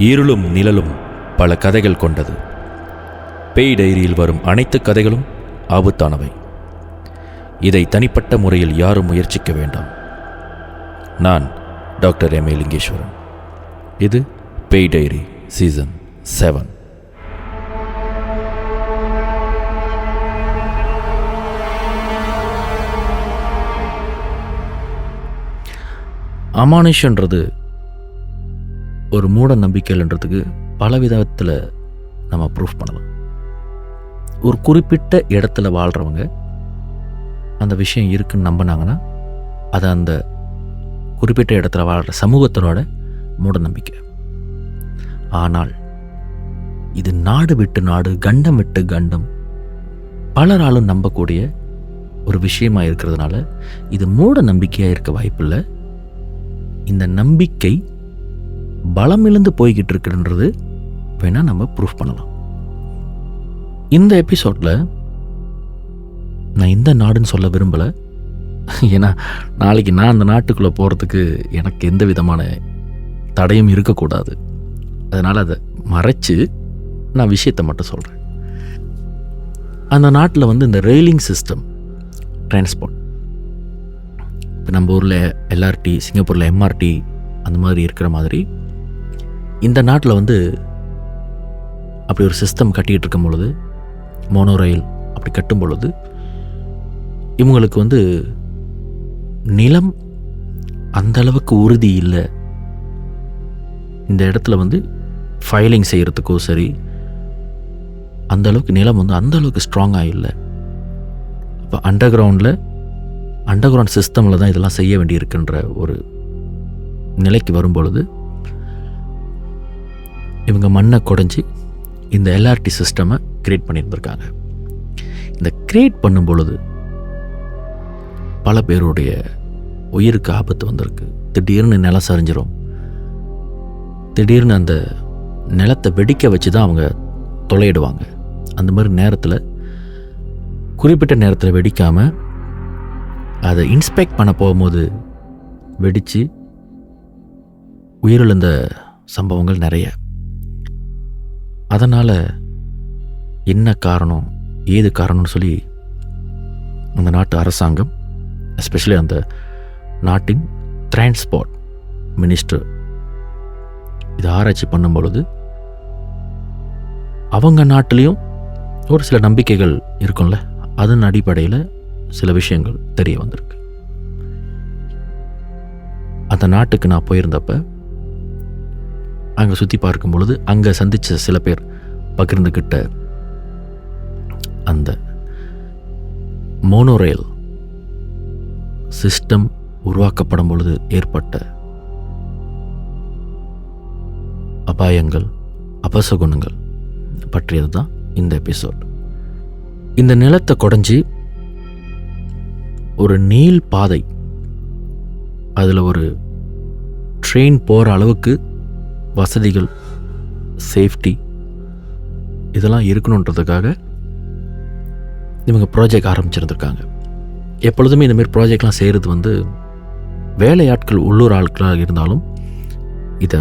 இருளும் நிழலும் பல கதைகள் கொண்டது. பேய் டைரியில் வரும் அனைத்து கதைகளும் ஆபத்தானவை. இதை தனிப்பட்ட முறையில் யாரும் முயற்சிக்க வேண்டாம். நான் டாக்டர் எம். லிங்கேஸ்வரன். இது பேய் டைரி சீசன் 7. அமானுஷன்றது ஒரு மூட நம்பிக்கைன்றதுக்கு பல விதத்தில் நம்ம ப்ரூஃப் பண்ணலாம். ஒரு குறிப்பிட்ட இடத்துல வாழ்கிறவங்க அந்த விஷயம் இருக்குன்னு நம்பினாங்கன்னா அது அந்த குறிப்பிட்ட இடத்துல வாழ்கிற சமூகத்தினோட மூட நம்பிக்கை. ஆனால் இது நாடு விட்டு நாடு, கண்டம் விட்டு கண்டம் பலராலும் நம்பக்கூடிய ஒரு விஷயமாக இருக்கிறதுனால இது மூட நம்பிக்கையாக இருக்க வாய்ப்பில்லை. இந்த நம்பிக்கை பலமிழந்து போய்கிட்டு இருக்குன்றது வேணால் நம்ம ப்ரூஃப் பண்ணலாம். இந்த எபிசோடில் நான் இந்த நாடுன்னு சொல்ல விரும்பலை. ஏன்னா நாளைக்கு நான் அந்த நாட்டுக்குள்ளே போகிறதுக்கு எனக்கு எந்த விதமான தடையும் இருக்கக்கூடாது. அதனால் அதை மறைச்சு நான் விஷயத்தை மட்டும் சொல்கிறேன். அந்த நாட்டில் இந்த ரெயிலிங் சிஸ்டம், டிரான்ஸ்போர்ட், இப்போ நம்ம ஊரில் எல்ஆர்டி, சிங்கப்பூரில் எம்ஆர்டி அந்த மாதிரி இருக்கிற மாதிரி இந்த நாட்டில் அப்படி ஒரு சிஸ்டம் கட்டிகிட்டு இருக்கும் பொழுது, மோனோ ரயில் அப்படி கட்டும் பொழுது இவங்களுக்கு நிலம் அந்த அளவுக்கு உறுதி இல்லை. இந்த இடத்துல ஃபைலிங் செய்கிறதுக்கோ சரி, அந்த அளவுக்கு நிலம் அந்த அளவுக்கு ஸ்ட்ராங்காக இல்லை. இப்போ அண்டர் கிரவுண்ட் சிஸ்டமில் தான் இதெல்லாம் செய்ய வேண்டியிருக்குன்ற ஒரு நிலைக்கு வரும்பொழுது இவங்க மண்ணை குடைஞ்சி இந்த எல்ஆர்டி சிஸ்டமை கிரியேட் பண்ணியிருந்திருக்காங்க. இந்த கிரியேட் பண்ணும் பொழுது பல பேருடைய உயிருக்கு ஆபத்து வந்திருக்கு. திடீர்னு நிலம் சரிஞ்சிடும். திடீர்னு அந்த நிலத்தை வெடிக்க வச்சு தான் அவங்க தொலையிடுவாங்க. அந்த மாதிரி நேரத்தில் குறிப்பிட்ட நேரத்தில் வெடிக்காமல் அதை இன்ஸ்பெக்ட் பண்ண போகும்போது வெடித்து உயிரிழந்த சம்பவங்கள் நிறைய. அதனால் என்ன காரணம், ஏது காரணம்னு சொல்லி அந்த நாட்டு அரசாங்கம், எஸ்பெஷலி அந்த நாட்டின் டிரான்ஸ்போர்ட் மினிஸ்டர் இதை ஆராய்ச்சி பண்ணும் பொழுது அவங்க நாட்டிலையும் ஒரு சில நம்பிக்கைகள் இருக்கும்ல, அதன் அடிப்படையில் சில விஷயங்கள் தெரிய வந்திருக்கு. அந்த நாட்டுக்கு நான் போயிருந்தப்ப அங்கே சுற்றி பார்க்கும் பொழுது அங்கே சந்தித்த சில பேர் பகிர்ந்துக்கிட்ட அந்த மோனோ ரயில் சிஸ்டம் உருவாக்கப்படும் பொழுது ஏற்பட்ட அபாயங்கள், அபசகுணங்கள் பற்றியது தான் இந்த எபிசோட். இந்த நிலத்தை குடைஞ்சி ஒரு நீள் பாதை, அதில் ஒரு ட்ரெயின் போகிற அளவுக்கு வசதிகள், சேஃப்டி இதெல்லாம் இருக்கணுன்றதுக்காக இவங்க ப்ராஜெக்ட் ஆரம்பிச்சிருந்துருக்காங்க. எப்பொழுதுமே இந்தமாரி ப்ராஜெக்ட்லாம் செய்கிறது வேலையாட்கள், உள்ளூர் ஆட்களாக இருந்தாலும் இதை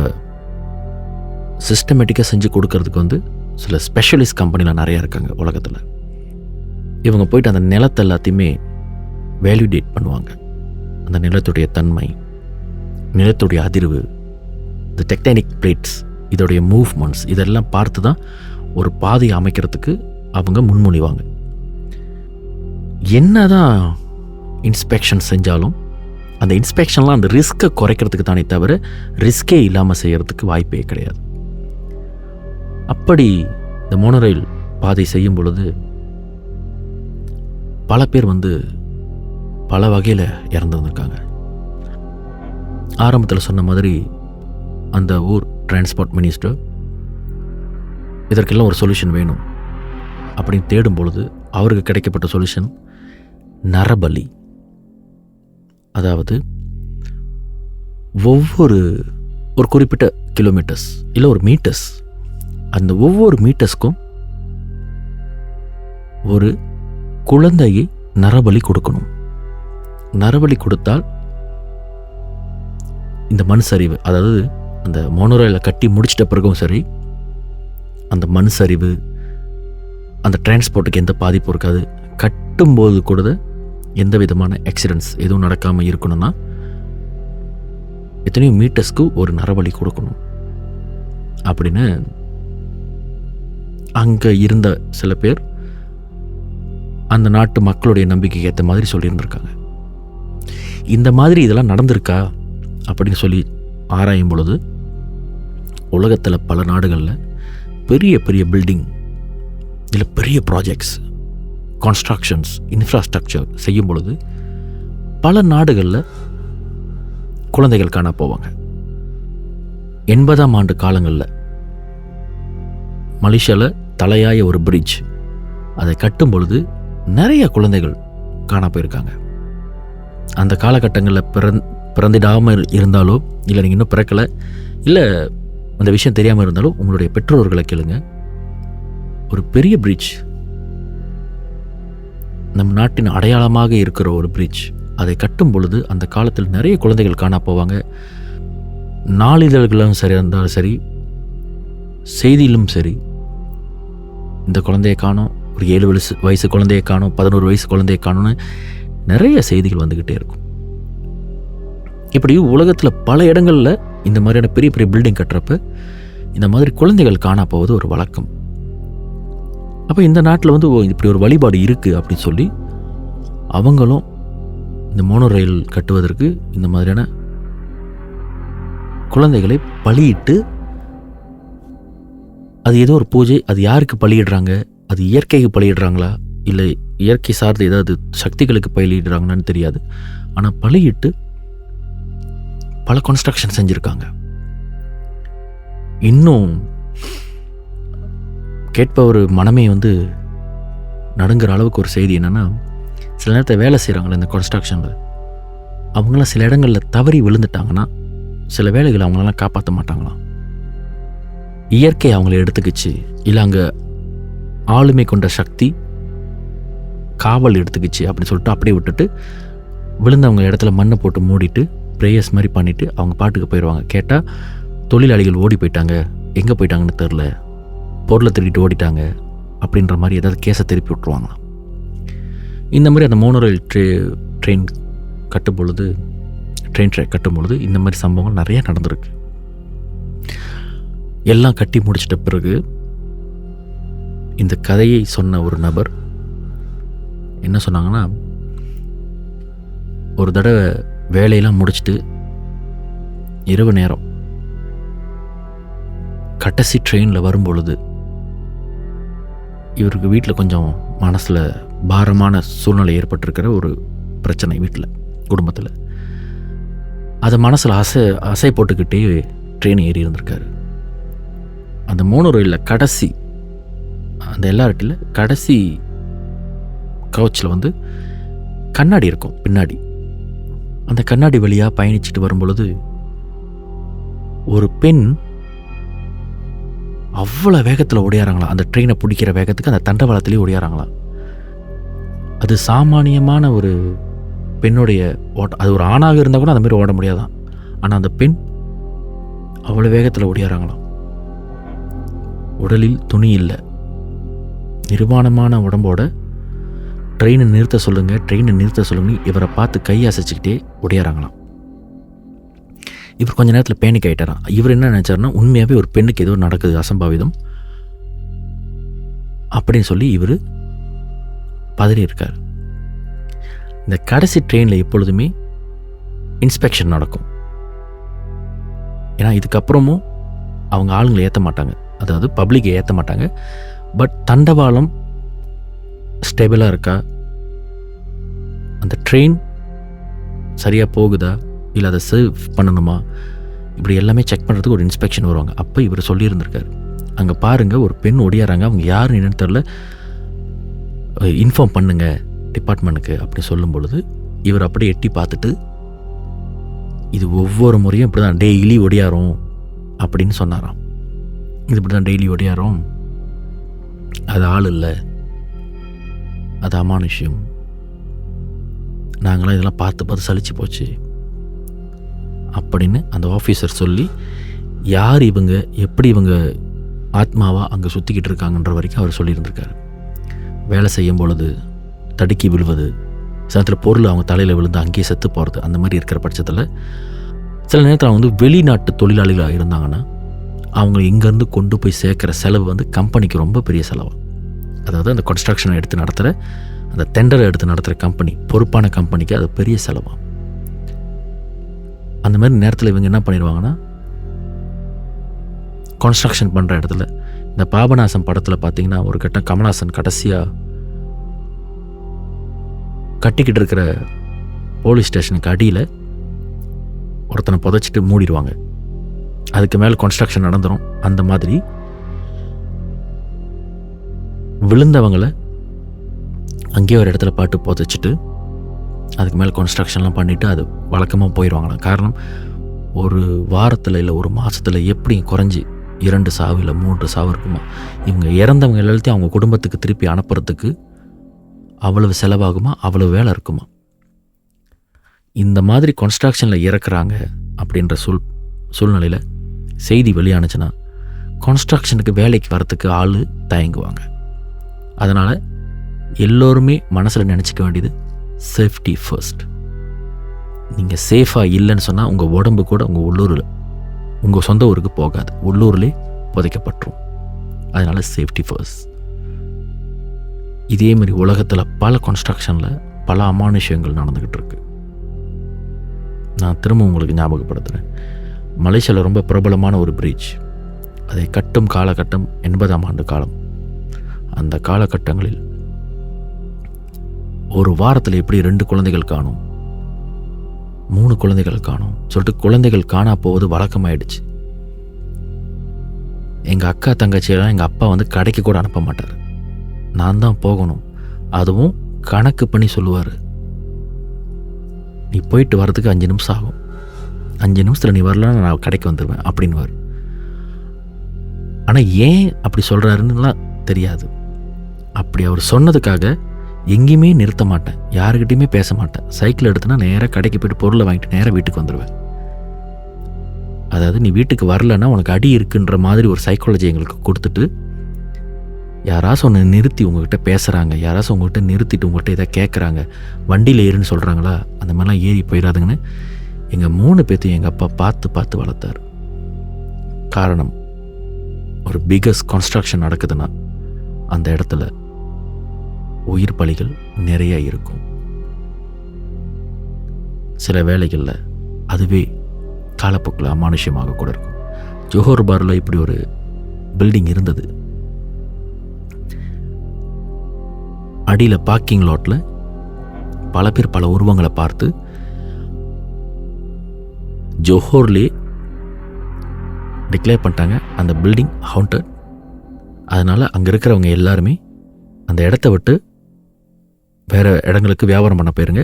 சிஸ்டமேட்டிக்காக செஞ்சு கொடுக்கறதுக்கு சில ஸ்பெஷலிஸ்ட் கம்பெனிலாம் நிறையா இருக்காங்க உலகத்தில். இவங்க போயிட்டு அந்த நிலத்தை எல்லாத்தையுமே வேலிடேட் பண்ணுவாங்க. அந்த நிலத்துடைய தன்மை, நிலத்துடைய அதிர்வு, இந்த டெக்டானிக் பிளேட்ஸ், இதோடைய மூவ்மெண்ட்ஸ் இதெல்லாம் பார்த்து தான் ஒரு பாதையை அமைக்கிறதுக்கு அவங்க முன்மொழிவாங்க. என்ன தான் இன்ஸ்பெக்ஷன் செஞ்சாலும் அந்த இன்ஸ்பெக்ஷன்லாம் அந்த ரிஸ்க்கை குறைக்கிறதுக்கு தானே தவிர ரிஸ்கே இல்லாமல் செய்கிறதுக்கு வாய்ப்பே கிடையாது. அப்படி இந்த மோனோரயில் பாதை செய்யும் பொழுது பல பேர் பல வகையில் இறந்து வந்திருக்காங்க. ஆரம்பத்தில் சொன்ன மாதிரி அந்த ஊர் டிரான்ஸ்போர்ட் மினிஸ்டர் இதற்கெல்லாம் ஒரு சொல்யூஷன் வேணும் அப்படின்னு தேடும் பொழுது அவருக்கு கிடைக்கப்பட்ட சொல்யூஷன் நரபலி. அதாவது ஒரு குறிப்பிட்ட கிலோமீட்டர்ஸ் இல்லை ஒரு மீட்டர்ஸ், அந்த ஒவ்வொரு மீட்டர்ஸ்க்கும் ஒரு குழந்தையை நரபலி கொடுக்கணும். நரபலி கொடுத்தால் இந்த மண் சரிவு, அதாவது அந்த மோனோரயிலை கட்டி முடிச்சிட்ட பிறகும் சரி, அந்த மண் சரிவு, அந்த டிரான்ஸ்போர்ட்டுக்கு எந்த பாதிப்பும் இருக்காது. கட்டும்போது கூட எந்த விதமான ஆக்சிடென்ட்ஸ் எதுவும் நடக்காமல் இருக்கணும்னா எத்தனையோ மீட்டர்ஸ்க்கு ஒரு நரவழி கொடுக்கணும் அப்படின்னு அங்கே இருந்த சில பேர் அந்த நாட்டு மக்களுடைய நம்பிக்கைக்கு ஏற்ற மாதிரி சொல்லியிருந்திருக்காங்க. இந்த மாதிரி இதெல்லாம் நடந்திருக்கா அப்படின்னு சொல்லி ஆராயும் பொழுது உலகத்தில் பல நாடுகளில் பெரிய பெரிய பில்டிங் இல்லை பெரிய ப்ராஜெக்ட்ஸ், கன்ஸ்ட்ரக்ஷன்ஸ், இன்ஃப்ராஸ்ட்ரக்சர் செய்யும் பொழுது பல நாடுகளில் குழந்தைகள் காண போவாங்க. 80ஆம் ஆண்டு காலங்களில் மலேசியாவில் தலையாய ஒரு பிரிட்ஜ் அதை கட்டும் பொழுது நிறைய குழந்தைகள் காண போயிருக்காங்க. அந்த காலகட்டங்களில் பிறந்திடாமல் இருந்தாலோ, இல்லை நீங்கள் இன்னும் பிறக்கலை, இல்லை அந்த விஷயம் தெரியாமல் இருந்தாலும் உங்களுடைய பெற்றோர்களை கேளுங்க. ஒரு பெரிய பிரிட்ஜ், நம் நாட்டின் அடையாளமாக இருக்கிற ஒரு பிரிட்ஜ், அதை கட்டும் பொழுது அந்த காலத்தில் நிறைய குழந்தைகள் காண போவாங்க. நாளிதழ்களும் சரி இருந்தாலும் சரி, செய்தியிலும் சரி, இந்த குழந்தையை காணோம், ஒரு 7 வயசு குழந்தையை காணோம், 11 வயசு குழந்தையை காணோன்னு நிறைய செய்திகள் வந்துக்கிட்டே இருக்கும். இப்படி உலகத்தில் பல இடங்களில் இந்த மாதிரியான பெரிய பெரிய பில்டிங் கட்டுறப்ப இந்த மாதிரி குழந்தைகள் காண போவது ஒரு வழக்கம். அப்போ இந்த நாட்டில் வந்து இப்படி ஒரு வழிபாடு இருக்குது அப்படின்னு சொல்லி அவங்களும் இந்த மோனோ ரயில் கட்டுவதற்கு இந்த மாதிரியான குழந்தைகளை பலியிட்டு, அது ஏதோ ஒரு பூஜை, அது யாருக்கு பலியிடுறாங்க, அது இயற்கைக்கு பலியிடுறாங்களா இல்லை இயற்கை சார்ந்த ஏதாவது சக்திகளுக்கு பலியிடுறாங்கன்னு தெரியாது. ஆனால் பலியிட்டு பல கன்ஸ்ட்ரக்ஷன் செஞ்சுருக்காங்க. இன்னும் கேட்பவர் மனமே வந்து நடுங்கிற அளவுக்கு ஒரு செய்தி என்னென்னா, சில நேரத்தில் வேலை செய்கிறாங்களே இந்த கன்ஸ்ட்ரக்ஷனில், அவங்களாம் சில இடங்களில் தவறி விழுந்துட்டாங்கன்னா சில வேலைகளை அவங்களெல்லாம் காப்பாற்ற மாட்டாங்களாம். இயற்கை அவங்கள எடுத்துக்கிச்சு, இல்லை அங்கே ஆளுமை கொண்ட சக்தி காவல் எடுத்துக்கிச்சு அப்படின்னு சொல்லிட்டு அப்படியே விட்டுட்டு விழுந்தவங்க இடத்துல மண்ணை போட்டு மூடிட்டு ப்ரேயர்ஸ் மாதிரி பண்ணிவிட்டு அவங்க பாட்டுக்கு போயிடுவாங்க. கேட்டால் தொழிலாளிகள் ஓடி போயிட்டாங்க, எங்கே போயிட்டாங்கன்னு தெரில, பொருளை திருடிட்டு ஓடிட்டாங்க அப்படின்ற மாதிரி ஏதாவது கேஸை திருப்பி விட்ருவாங்களாம். இந்த மாதிரி அந்த மோனோ ரயில் ட்ரெயின் கட்டும் பொழுது இந்த மாதிரி சம்பவங்கள் நிறைய நடந்திருக்கு. எல்லாம் கட்டி முடிச்சிட்ட பிறகு இந்த கதையை சொன்ன ஒரு நபர் என்ன சொன்னாங்கன்னா, ஒரு தடவை வேலையெல்லாம் முடிச்சுட்டு இரவு நேரம் கடைசி ட்ரெயினில் வரும்பொழுது இவருக்கு வீட்டில் கொஞ்சம் மனசில் பாரமான சூழ்நிலை ஏற்பட்டிருக்கிற ஒரு பிரச்சனை வீட்டில், குடும்பத்தில். அதை மனசில் அசை போட்டுக்கிட்டே ட்ரெயின் ஏறி இருந்திருக்காரு. அந்த மோனோ ரயிலில் கடைசி அந்த எல்லார்ட்டில் கடைசி கவுச்சில் வந்து கண்ணாடி இருக்கும் பின்னாடி. அந்த கண்ணாடி வழியாக பயணிச்சுட்டு வரும்பொழுது ஒரு பெண் அவ்வளோ வேகத்தில் ஓடியாராங்களாம். அந்த ட்ரெயினை பிடிக்கிற வேகத்துக்கு அந்த தண்டவாளத்திலே ஓடியாராங்களாம். அது சாமானியமான ஒரு பெண்ணுடைய அது ஒரு ஆணாக இருந்தால் கூட அந்த மாதிரி ஓட முடியாதான். ஆனால் அந்த பெண் அவ்வளோ வேகத்தில் ஓடியாராங்களாம். உடலில் துணி இல்லை, நிர்வாணமான உடம்போட ட்ரெயினை நிறுத்த சொல்லுங்க இவரை பார்த்து கை அசைச்சிக்கிட்டே ஓடியாராங்களாம். இவர் கொஞ்ச நேரத்தில் பேனிக் ஆகிட்டாராம். இவர் என்ன நினச்சாருன்னா, உண்மையாகவே ஒரு பெண்ணுக்கு ஏதோ நடக்குது, அசம்பாவிதம் அப்படின்னு சொல்லி இவர் பதறி இருக்கார். இந்த கடைசி ட்ரெயினில் எப்பொழுதுமே இன்ஸ்பெக்ஷன் நடக்கும். ஏன்னா இதுக்கப்புறமும் அவங்க ஆளுங்களை ஏற்ற மாட்டாங்க, அதாவது பப்ளிக்கை ஏற்ற மாட்டாங்க. பட் தண்டவாளம் ஸ்டேபிளாக இருக்கா, அந்த ட்ரெயின் சரியாக போகுதா, இல்லை அதை சர்வ் பண்ணணுமா, இப்படி எல்லாமே செக் பண்ணுறதுக்கு ஒரு இன்ஸ்பெக்ஷன் வருவாங்க. அப்போ இவர் சொல்லியிருந்திருக்காரு, அங்கே பாருங்கள் ஒரு பெண் ஒடியாராங்க, அவங்க யாருன்னு என்னன்னு தெரில, இன்ஃபார்ம் பண்ணுங்க டிபார்ட்மெண்ட்டுக்கு அப்படி சொல்லும் பொழுது இவர் அப்படியே எட்டி பார்த்துட்டு, இது ஒவ்வொரு முறையும் இப்படி தான் டெய்லி ஒடியாரும் அப்படின்னு சொன்னாராம். இது இப்படி தான் டெய்லி ஒடியாரும், அது ஆள் இல்லை, அது அமானுஷ்யம், நாங்களாம் இதெல்லாம் பார்த்து பார்த்து சலிச்சு போச்சு அப்படின்னு அந்த ஆஃபீஸர் சொல்லி யார் இவங்க, எப்படி இவங்க ஆத்மாவாக அங்கே சுற்றிக்கிட்டு இருக்காங்கன்ற வரைக்கும் அவர் சொல்லியிருந்திருக்காரு. வேலை செய்யும் பொழுது தடுக்கி விழுவது, சிலத்தில் பொருள் அவங்க தலையில் விழுந்து அங்கேயே செத்து போகிறது, அந்த மாதிரி இருக்கிற பட்சத்தில் சில நேரத்தில் அவங்க வந்து வெளிநாட்டு தொழிலாளிகளாக இருந்தாங்கன்னா அவங்க இங்கேருந்து கொண்டு போய் சேர்க்குற செலவு வந்து கம்பெனிக்கு ரொம்ப பெரிய செலவு. அதாவது அந்த கன்ஸ்ட்ரக்ஷனை எடுத்து நடத்துகிற, அந்த டெண்டரை எடுத்து நடத்துகிற கம்பெனி, பொறுப்பான கம்பெனிக்கு அது பெரிய செலவாகும். அந்த மாதிரி நேரத்தில் இவங்க என்ன பண்ணிடுவாங்கன்னா, கன்ஸ்ட்ரக்ஷன் பண்ணுற இடத்துல இந்த பாபநாசம் படத்தில் பார்த்தீங்கன்னா ஒரு கட்டம் கமல்ஹாசன் கடைசியாக கட்டிக்கிட்டு இருக்கிற போலீஸ் ஸ்டேஷனுக்கு அடியில் ஒருத்தனை புதைச்சிட்டு மூடிடுவாங்க. அதுக்கு மேலே கன்ஸ்ட்ரக்ஷன் நடந்துடும். அந்த மாதிரி விழுந்தவங்களை அங்கேயே ஒரு இடத்துல பாட்டு புதைச்சிட்டு அதுக்கு மேலே கன்ஸ்ட்ரக்ஷன்லாம் பண்ணிவிட்டு அது வழக்கமாக போயிடுவாங்களாம். காரணம், ஒரு வாரத்தில் இல்லை ஒரு மாதத்தில் எப்படி குறைஞ்சி 2 சாவு இல்லை 3 சாவு இருக்குமா. இவங்க இறந்தவங்க எல்லாத்தையும் அவங்க குடும்பத்துக்கு திருப்பி அனுப்புறதுக்கு அவ்வளவு செலவாகுமா, அவ்வளவு வேலை இருக்குமா. இந்த மாதிரி கன்ஸ்ட்ரக்ஷனில் இறக்குறாங்க அப்படின்ற சூழ்நிலையில் செய்தி வெளியானுச்சுன்னா கன்ஸ்ட்ரக்ஷனுக்கு வேலைக்கு வரத்துக்கு ஆள் தயங்குவாங்க. அதனால் எல்லோருமே மனசில் நினச்சிக்க வேண்டியது சேஃப்டி ஃபர்ஸ்ட். நீங்கள் சேஃபாக இல்லைன்னு சொன்னால் உங்கள் உடம்பு கூட உங்கள் உள்ளூரில், உங்கள் சொந்த ஊருக்கு போகாது, உள்ளூர்லேயே புதைக்கப்பட்டுரும். அதனால் சேஃப்டி ஃபர்ஸ்ட். இதேமாரி உலகத்தில் பல கன்ஸ்ட்ரக்ஷனில் பல அமானுஷ்யங்கள் நடந்துக்கிட்டு இருக்கு. நான் திரும்ப உங்களுக்கு ஞாபகப்படுத்துகிறேன். மலேசியாவில் ரொம்ப பிரபலமான ஒரு பிரிட்ஜ், அதை கட்டும் காலகட்டம் 80ஆம் ஆண்டு காலம். அந்த காலகட்டங்களில் ஒரு வாரத்தில் எப்படி 2 குழந்தைகள் காணும், 3 குழந்தைகள் காணும் சொல்லிட்டு குழந்தைகள் காணா போவது வழக்கமாயிடுச்சு. எங்கள் அக்கா தங்கச்சியெல்லாம் எங்கள் அப்பா வந்து கடைக்கு கூட அனுப்ப மாட்டார், நான் தான் போகணும். அதுவும் கணக்கு பண்ணி சொல்லுவார், நீ போயிட்டு வர்றதுக்கு 5 நிமிஷம் ஆகும், 5 நிமிஷத்தில் நீ வரலன்னா நான் கடைக்கு வந்துடுவேன் அப்படின்வார். ஆனால் ஏன் அப்படி சொல்கிறாருன்னுலாம் தெரியாது. அப்படி அவர் சொன்னதுக்காக எங்கேயுமே நிறுத்த மாட்டேன், யாருக்கிட்டையுமே பேச மாட்டேன். சைக்கிள் எடுத்துனா நேராக கடைக்கு போய்ட்டு பொருளை வாங்கிட்டு நேராக வீட்டுக்கு வந்துடுவேன். அதாவது நீ வீட்டுக்கு வரலன்னா உனக்கு அடி இருக்குன்ற மாதிரி ஒரு சைக்காலஜி எங்களுக்கு கொடுத்துட்டு, யாராச்சும் ஒன்று நிறுத்தி உங்கள்கிட்ட பேசுகிறாங்க, யாராச்சும் உங்கள்கிட்ட நிறுத்திட்டு உங்கள்கிட்ட எதாவது கேட்குறாங்க, வண்டியில் ஏறுன்னு சொல்கிறாங்களா, அந்த மாதிரிலாம் ஏறி போயிடாதுங்கன்னு எங்கள் 3 பேர்த்தையும் எங்கள் அப்பா பார்த்து வளர்த்தார். காரணம், ஒரு பிகஸ்ட் கன்ஸ்ட்ரக்ஷன் நடக்குதுன்னா அந்த இடத்துல உயிர் பலிகள் நிறைய இருக்கும். சில வேளைகளில் அதுவே காலப்போக்கில் அமானுஷ்யமாக கூட இருக்கும். ஜோஹர் பார்ல இப்படி ஒரு பில்டிங் இருந்தது. அடியில் பார்க்கிங் லாட்டில் பல பேர் பல உருவங்களை பார்த்து ஜோஹர்லே டிக்ளேர் பண்ணிட்டாங்க அந்த பில்டிங் ஹாண்டட். அதனால் அங்கே இருக்கிறவங்க எல்லாருமே அந்த இடத்த விட்டு வேறு இடங்களுக்கு வியாபாரம் பண்ண போயிருங்க,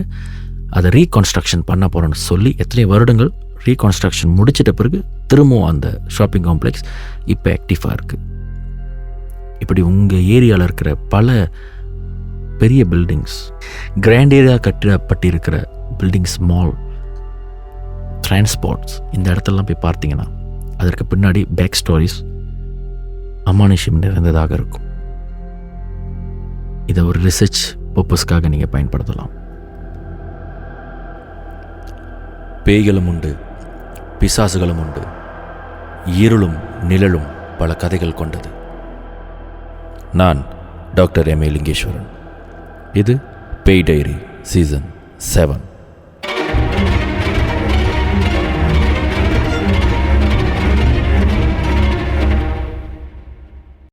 அதை ரீகன்ஸ்ட்ரக்ஷன் பண்ண போகிறோன்னு சொல்லி எத்தனை வருடங்கள் ரீகன்ஸ்ட்ரக்ஷன் முடிச்சிட்ட பிறகு திரும்பவும் அந்த ஷாப்பிங் காம்ப்ளெக்ஸ் இப்போ ஆக்டிவாக இருக்குது. இப்படி உங்கள் ஏரியாவில் இருக்கிற பல பெரிய பில்டிங்ஸ், கிராண்ட் ஏரியா கட்டப்பட்டிருக்கிற பில்டிங்ஸ், மால், டிரான்ஸ்போர்ட்ஸ், இந்த இடத்துலலாம் போய் பார்த்தீங்கன்னா அதற்கு பின்னாடி பேக் ஸ்டோரிஸ் அமானுஷ்யம் நிறைந்ததாக இருக்கும். இதை ஒரு ரிசர்ச் பர்பஸ்க்காக நீங்கள் பயன்படுத்தலாம். பேய்களும் உண்டு, பிசாசுகளும் உண்டு, இருளும் நிழலும் பல கதைகள் கொண்டது. நான் டாக்டர் எம்.ஏ. லிங்கேஸ்வரன். இது பேய் டைரி சீசன் 7.